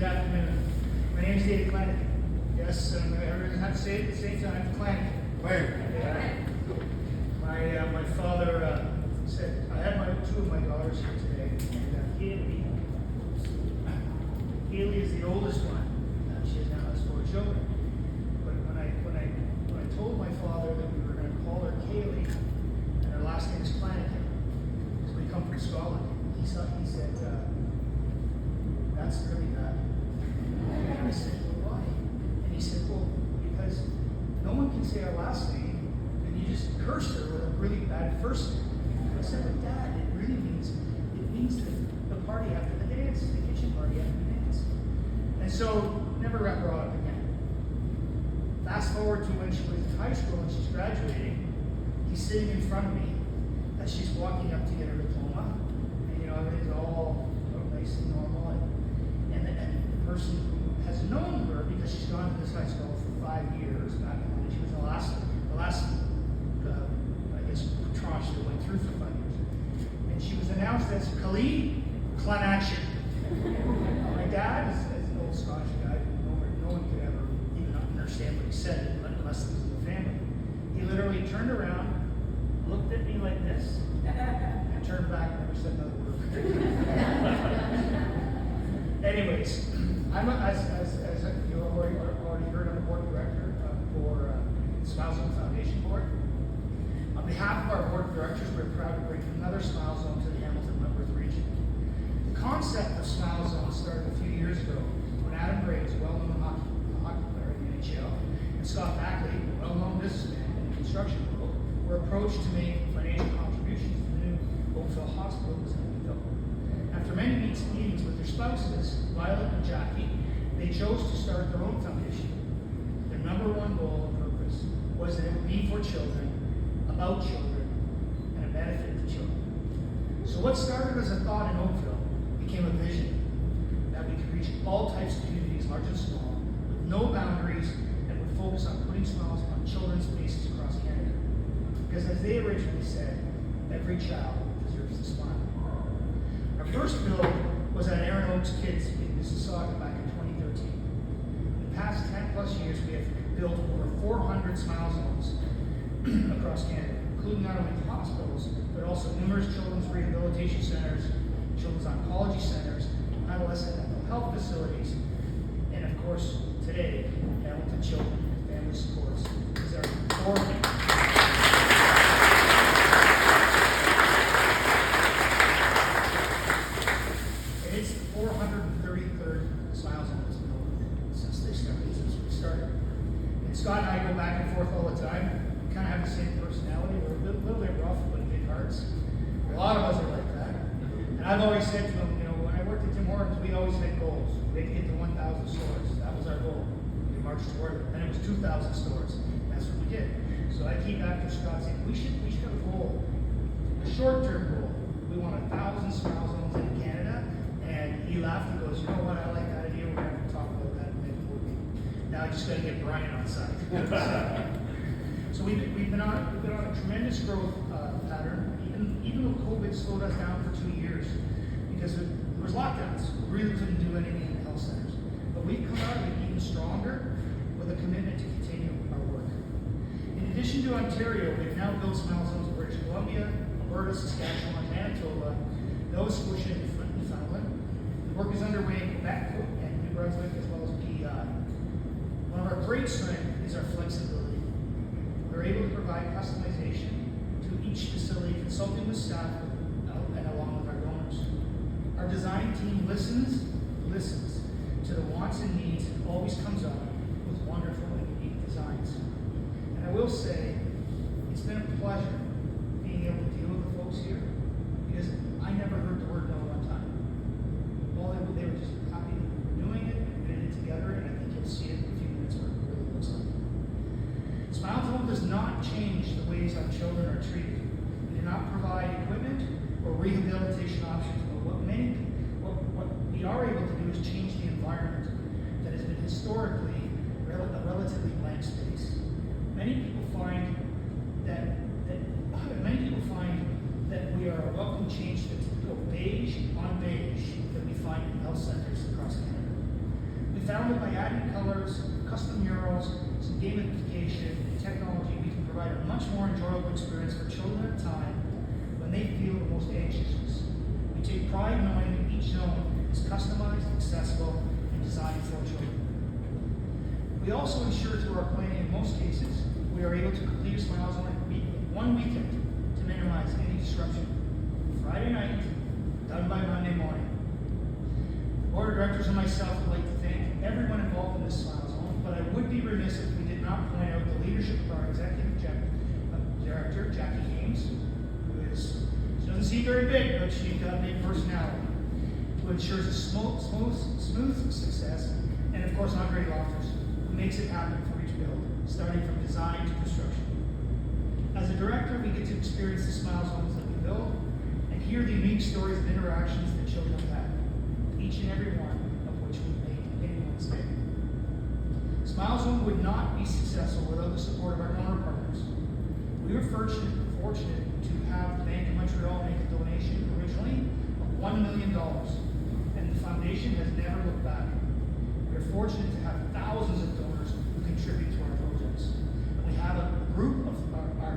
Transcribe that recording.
good afternoon. My name is Clanachan. Yes, everyone have to say it at the same time. Clanachan. My father said, I had two of my daughters here today, and Haley is the oldest one. She now has 4 children. But when I told my father that we were going to call her Kaylee, and her last name is Clanachan, because we come from Scotland, he said, that's really bad. And I said, well, why? And he said, well, because no one can say our last name, and you just cursed her with a really bad first name. And I said, but Dad, it means the party after the dance, the kitchen party after the dance. And so, never got brought up again. Fast forward to when she was in high school and she's graduating, he's sitting in front of me as she's walking up to get her diploma. And everything's all nice and normal. And the person who has known her, because she's gone to this high school for 5 years, back when she was the last tranche that went through for 5 years. And she was announced as Clanachan. My dad is an old Scottish guy. No one could ever even understand what he said unless it was in the family. He literally turned around, looked at me like this, and turned back and never said another word. Anyways, as you already heard, I'm the board director for Smile Zone Foundation Board. On behalf of our board of directors, we're proud to bring another Smile Zone to the Hamilton-Wentworth region. The concept of Smile Zone started a few years ago when Adam Graves, a well-known hockey player in the NHL, and Scott Backley, a well-known businessman in the construction world, were approached to make financial contributions to the new Oakville Hospital that was going to be built. After many meetings with their spouses, Violet and Jackie, they chose to start their own foundation. Their number one goal and purpose was that it would be for children, about children, and a benefit to children. So what started as a thought in Oakville became a vision that we could reach all types of communities, large and small, with no boundaries, and would focus on putting smiles on children's faces across Canada. Because as they originally said, every child deserves to smile. Our first build was at Aaron Oaks Kids in Mississauga back in 2013. In the past 10 plus years, we have built over 400 Smile Zones across Canada, including not only hospitals, but also numerous children's rehabilitation centers, children's oncology centers, adolescent mental health facilities, and of course, today, Hamilton Children and Family Supports is our core. And it's the 433rd Smile Zone that's been open since we started. And Scott and I go back and forth all the time. Kind of have the same personality. We're a little bit rough, but big hearts. A lot of us are like that. And I've always said to him, when I worked at Tim Hortons, we always had goals. We'd get to 1,000 stores. That was our goal. We marched toward it. Then it was 2,000 stores. That's what we did. So I keep after Scott saying, we should have a goal. A short-term goal. We want 1,000 Smile Zones in Canada. And he laughed and goes, you know what? I like that idea. We're going to talk about that in the next board meeting. Now I just got to get Brian on side. So we've been on a tremendous growth pattern, even though COVID slowed us down for 2 years because there was lockdowns. We really couldn't do anything in the health centers. But we've come out of it even stronger with a commitment to continue our work. In addition to Ontario, we've now built Smile Zones in British Columbia, Alberta, Saskatchewan, Manitoba, Nova Scotia, and Newfoundland. The work is underway in Quebec and New Brunswick as well as PEI. One of our great strengths is our flexibility. We're able to provide customization to each facility, consulting with staff and along with our donors. Our design team listens to the wants and needs and always comes up with wonderful and unique designs. And I will say, it's been a pleasure being able to deal with the folks here because I never heard the word no one time. They were just happy that we were doing it and getting it together, and I think you'll see it in a few minutes what it really looks like. Smile Zone does not change the ways our children are treated. We do not provide equipment or rehabilitation options, but what we are able to do is change the environment that has been historically a relatively blank space. Many people find that we are a welcome change to the typical beige on beige that we find in health centers across Canada. found that by adding colors, custom murals, some gamification, and technology, we can provide a much more enjoyable experience for children at a time when they feel the most anxious. We take pride knowing that each zone is customized, accessible, and designed for children. We also ensure through our planning, in most cases, we are able to complete a Smile Zone one weekend to minimize any disruption. Friday night, done by Monday morning. The board of directors and myself would like to thank everyone involved in this Smile Zone, but I would be remiss if we did not point out the leadership of our executive director, Jackie Haynes, she doesn't seem very big, but she's got a big personality, who ensures a smooth success, and of course Andre Lofters, who makes it happen for each build, starting from design to construction. As a director, we get to experience the Smile Zones that we build, and hear the unique stories and interactions that children have had, each and every one of which would make anyone's day. Smile Zone would not be successful without the support of our donor partners. We were fortunate to have the Bank of Montreal make a donation originally of $1 million, and the foundation has never looked back. We are fortunate to have thousands of donors who contribute to our projects. And we have a group of our